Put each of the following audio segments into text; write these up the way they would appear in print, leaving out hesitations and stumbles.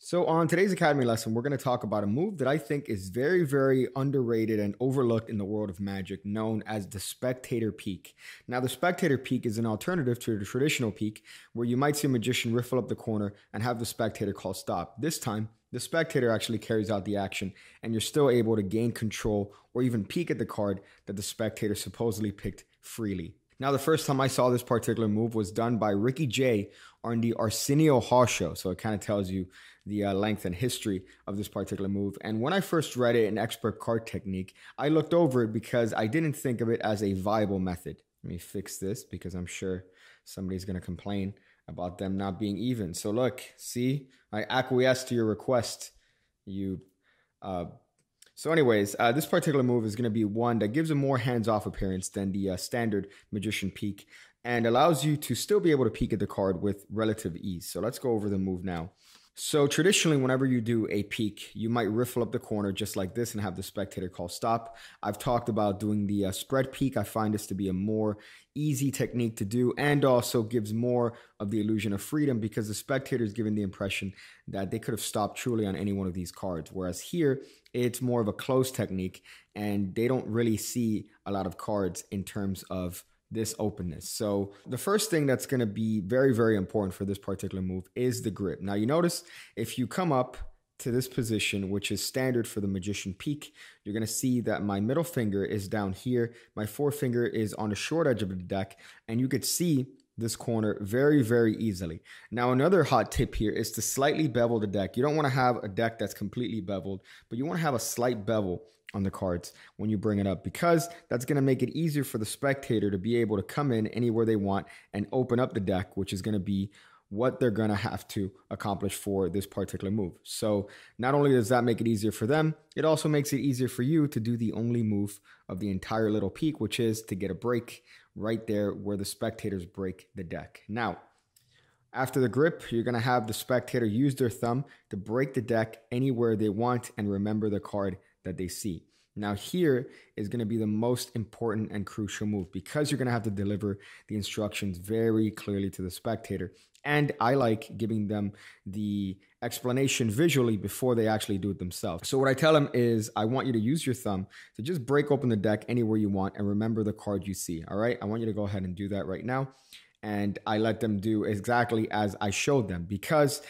So on today's Academy lesson, we're going to talk about a move that I think is very, very underrated and overlooked in the world of Magic, known as the Spectator Peek. Now, the Spectator Peek is an alternative to the traditional Peek, where you might see a magician riffle up the corner and have the spectator call stop. This time, the spectator actually carries out the action, and you're still able to gain control or even peek at the card that the spectator supposedly picked freely. Now, the first time I saw this particular move was done by Ricky J on the Arsenio Hall show. So it kind of tells you the length and history of this particular move. And when I first read it in Expert Card Technique, I looked over it because I didn't think of it as a viable method. Let me fix this because I'm sure somebody's going to complain about them not being even. So look, see, I acquiesced to your request. So anyways, this particular move is going to be one that gives a more hands-off appearance than the standard Magician Peek and allows you to still be able to peek at the card with relative ease. So let's go over the move now. So traditionally, whenever you do a peek, you might riffle up the corner just like this and have the spectator call stop. I've talked about doing the spread peek. I find this to be a more easy technique to do and also gives more of the illusion of freedom because the spectator is given the impression that they could have stopped truly on any one of these cards. Whereas here, it's more of a closed technique and they don't really see a lot of cards in terms of this openness. So the first thing that's going to be very, very important for this particular move is the grip. Now you notice if you come up to this position, which is standard for the Magician Peek, you're going to see that my middle finger is down here. My forefinger is on the short edge of the deck, and you could see this corner very, very easily. Now, another hot tip here is to slightly bevel the deck. You don't want to have a deck that's completely beveled, but you want to have a slight bevel on the cards when you bring it up because that's going to make it easier for the spectator to be able to come in anywhere they want and open up the deck, which is going to be what they're going to have to accomplish for this particular move. So not only does that make it easier for them, it also makes it easier for you to do the only move of the entire little peek, which is to get a break right there where the spectators break the deck. Now, after the grip, you're going to have the spectator use their thumb to break the deck anywhere they want and remember the card that they see. Now here is going to be the most important and crucial move because you're going to have to deliver the instructions very clearly to the spectator. And I like giving them the explanation visually before they actually do it themselves. So what I tell them is I want you to use your thumb to just break open the deck anywhere you want and remember the card you see. All right. I want you to go ahead and do that right now. And I let them do exactly as I showed them because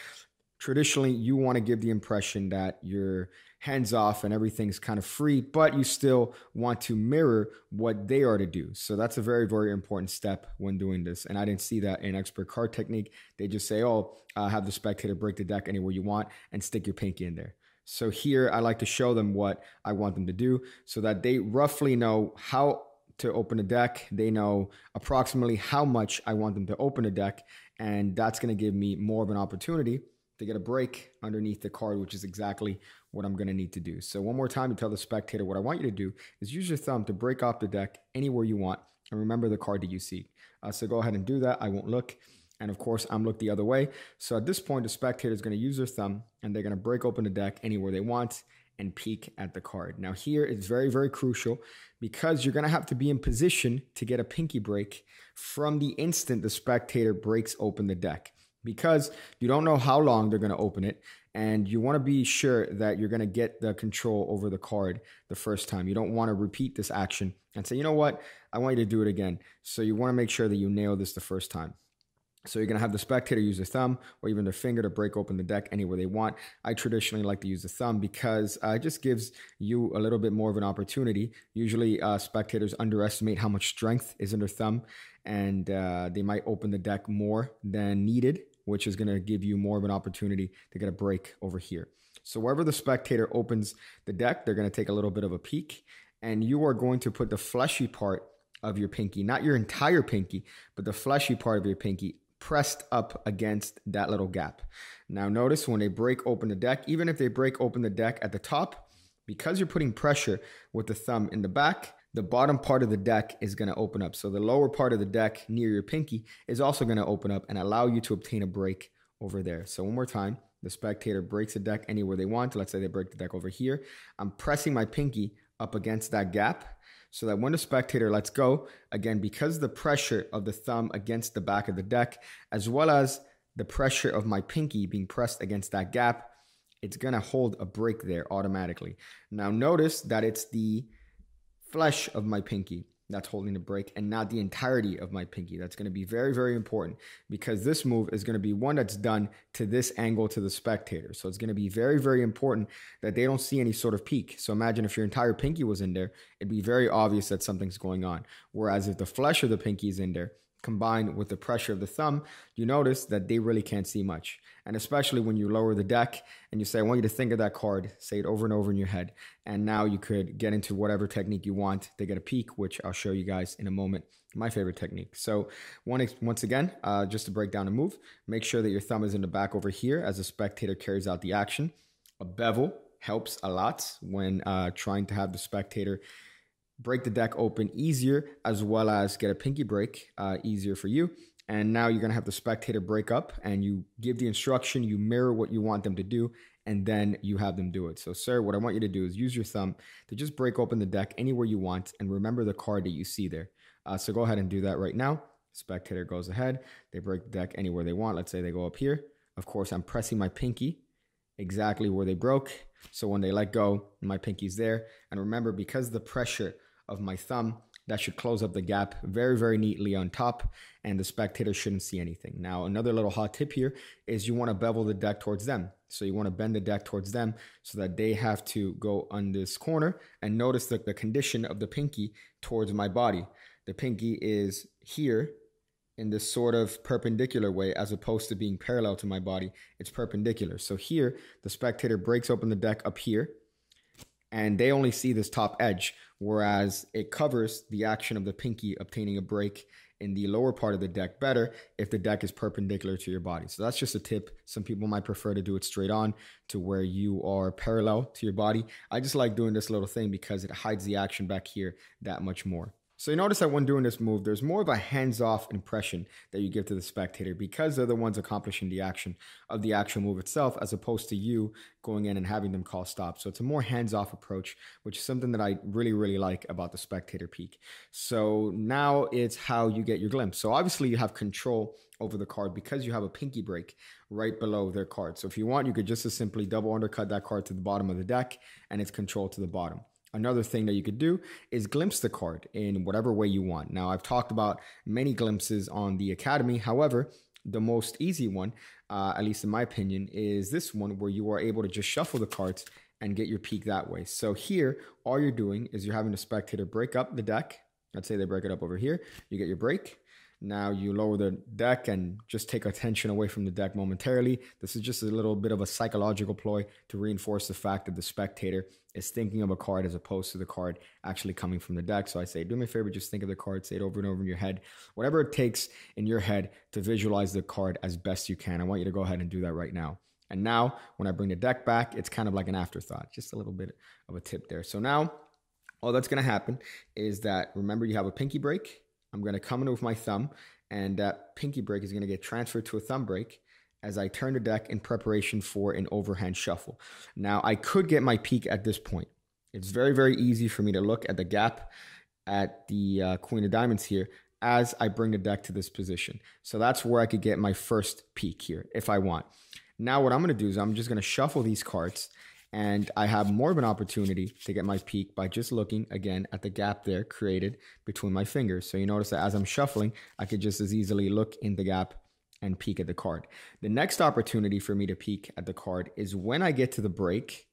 traditionally you want to give the impression that you're hands off and everything's kind of free, but you still want to mirror what they are to do. So that's a very, very important step when doing this. And I didn't see that in Expert Card Technique. They just say, oh, have the spectator break the deck anywhere you want and stick your pinky in there. So here I like to show them what I want them to do so that they roughly know how to open a deck. They know approximately how much I want them to open a deck. And that's going to give me more of an opportunity to get a break underneath the card, which is exactly what I'm going to need to do. So one more time to tell the spectator what I want you to do is use your thumb to break off the deck anywhere you want and remember the card that you see. So go ahead and do that. I won't look. And of course, I'm looked the other way. So at this point, the spectator is going to use their thumb and they're going to break open the deck anywhere they want and peek at the card. Now here it's very, very crucial because you're going to have to be in position to get a pinky break from the instant the spectator breaks open the deck, because you don't know how long they're going to open it. And you want to be sure that you're going to get the control over the card the first time. You don't want to repeat this action and say, you know what, I want you to do it again. So you want to make sure that you nail this the first time. So you're going to have the spectator use their thumb or even their finger to break open the deck anywhere they want. I traditionally like to use the thumb because it just gives you a little bit more of an opportunity. Usually spectators underestimate how much strength is in their thumb and they might open the deck more than needed, which is going to give you more of an opportunity to get a break over here. So wherever the spectator opens the deck, they're going to take a little bit of a peek and you are going to put the fleshy part of your pinky, not your entire pinky, but the fleshy part of your pinky pressed up against that little gap. Now notice when they break open the deck, even if they break open the deck at the top, because you're putting pressure with the thumb in the back, the bottom part of the deck is going to open up. So the lower part of the deck near your pinky is also going to open up and allow you to obtain a break over there. So one more time, the spectator breaks the deck anywhere they want. Let's say they break the deck over here. I'm pressing my pinky up against that gap so that when the spectator lets go, again, because the pressure of the thumb against the back of the deck, as well as the pressure of my pinky being pressed against that gap, it's going to hold a break there automatically. Now notice that it's the flesh of my pinky that's holding the break and not the entirety of my pinky. That's going to be very, very important because this move is going to be one that's done to this angle to the spectator. So it's going to be very, very important that they don't see any sort of peek. So imagine if your entire pinky was in there, it'd be very obvious that something's going on. Whereas if the flesh of the pinky is in there, combined with the pressure of the thumb, you notice that they really can't see much. And especially when you lower the deck and you say, I want you to think of that card, say it over and over in your head. And now you could get into whatever technique you want to get a peek, which I'll show you guys in a moment, my favorite technique. So once again, just to break down a move, make sure that your thumb is in the back over here as the spectator carries out the action. A bevel helps a lot when trying to have the spectator break the deck open easier, as well as get a pinky break easier for you. And now you're going to have the spectator break up and you give the instruction, you mirror what you want them to do, and then you have them do it. So, sir, what I want you to do is use your thumb to just break open the deck anywhere you want and remember the card that you see there. So go ahead and do that right now. Spectator goes ahead. They break the deck anywhere they want. Let's say they go up here. Of course, I'm pressing my pinky exactly where they broke. So when they let go, my pinky's there. And remember, because the pressure of my thumb, that should close up the gap very, very neatly on top, and the spectator shouldn't see anything. Now, another little hot tip here is you want to bevel the deck towards them. So you want to bend the deck towards them so that they have to go on this corner, and notice the condition of the pinky towards my body. The pinky is here in this sort of perpendicular way as opposed to being parallel to my body. It's perpendicular. So here, the spectator breaks open the deck up here, and they only see this top edge, whereas it covers the action of the pinky obtaining a break in the lower part of the deck better if the deck is perpendicular to your body. So that's just a tip. Some people might prefer to do it straight on to where you are parallel to your body. I just like doing this little thing because it hides the action back here that much more. So you notice that when doing this move, there's more of a hands-off impression that you give to the spectator because they're the ones accomplishing the action of the actual move itself, as opposed to you going in and having them call stop. So it's a more hands-off approach, which is something that I really, really like about the Spectator Peek. So now it's how you get your glimpse. So obviously you have control over the card because you have a pinky break right below their card. So if you want, you could just as simply double undercut that card to the bottom of the deck and it's controlled to the bottom. Another thing that you could do is glimpse the card in whatever way you want. Now, I've talked about many glimpses on the Academy. However, the most easy one, at least in my opinion, is this one where you are able to just shuffle the cards and get your peek that way. So here, all you're doing is you're having the spectator break up the deck. Let's say they break it up over here. You get your break. Now you lower the deck and just take attention away from the deck momentarily. This is just a little bit of a psychological ploy to reinforce the fact that the spectator is thinking of a card as opposed to the card actually coming from the deck. So I say, do me a favor, just think of the card, say it over and over in your head. Whatever it takes in your head to visualize the card as best you can. I want you to go ahead and do that right now. And now when I bring the deck back, it's kind of like an afterthought, just a little bit of a tip there. So now all that's going to happen is that, remember, you have a pinky break. I'm going to come in with my thumb, and that pinky break is going to get transferred to a thumb break as I turn the deck in preparation for an overhand shuffle. Now, I could get my peek at this point. It's very, very easy for me to look at the gap at the Queen of Diamonds here as I bring the deck to this position. So that's where I could get my first peek here if I want. Now, what I'm going to do is I'm just going to shuffle these cards, and I have more of an opportunity to get my peek by just looking again at the gap there created between my fingers. So you notice that as I'm shuffling, I could just as easily look in the gap and peek at the card. The next opportunity for me to peek at the card is when I get to the break,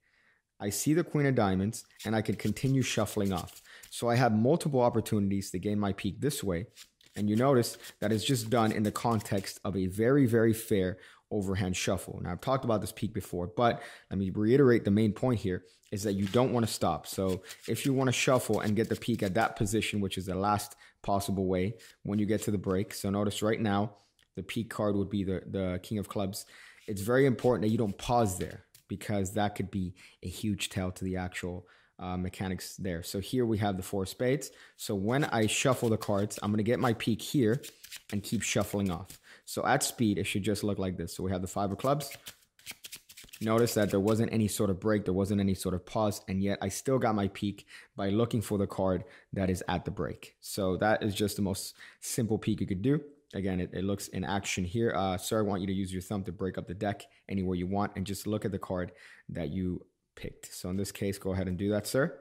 I see the Queen of Diamonds and I can continue shuffling off. So I have multiple opportunities to gain my peek this way. And you notice that it's just done in the context of a very, very fair overhand shuffle. Now, I've talked about this peek before, but let me reiterate the main point here is that you don't want to stop. So if you want to shuffle and get the peek at that position, which is the last possible way when you get to the break. So notice right now, the peek card would be the King of Clubs. It's very important that you don't pause there because that could be a huge tell to the actual mechanics there. So here we have the 4 of spades. So when I shuffle the cards, I'm going to get my peek here and keep shuffling off. So at speed, it should just look like this. So we have the 5 of clubs. Notice that there wasn't any sort of break. There wasn't any sort of pause. And yet I still got my peek by looking for the card that is at the break. So that is just the most simple peek you could do. Again, it looks in action here. Sir, I want you to use your thumb to break up the deck anywhere you want and just look at the card that you picked. So in this case, go ahead and do that, sir.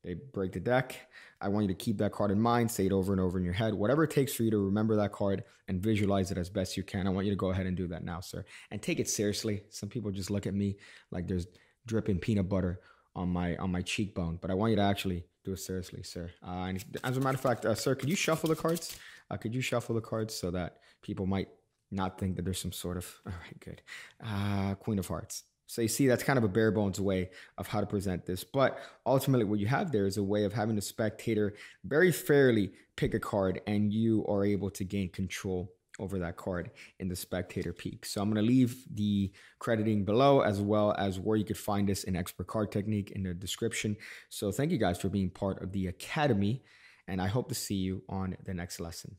They break the deck. I want you to keep that card in mind, say it over and over in your head, whatever it takes for you to remember that card and visualize it as best you can. I want you to go ahead and do that now, sir. And take it seriously. Some people just look at me like there's dripping peanut butter on my cheekbone, but I want you to actually do it seriously, sir. And as a matter of fact, sir, could you shuffle the cards? Could you shuffle the cards so that people might not think that there's some sort of, all right, good. Queen of Hearts. So you see, that's kind of a bare bones way of how to present this. But ultimately what you have there is a way of having the spectator very fairly pick a card, and you are able to gain control over that card in the Spectator Peek. So I'm going to leave the crediting below, as well as where you could find this in Expert Card Technique in the description. So thank you guys for being part of the Academy, and I hope to see you on the next lesson.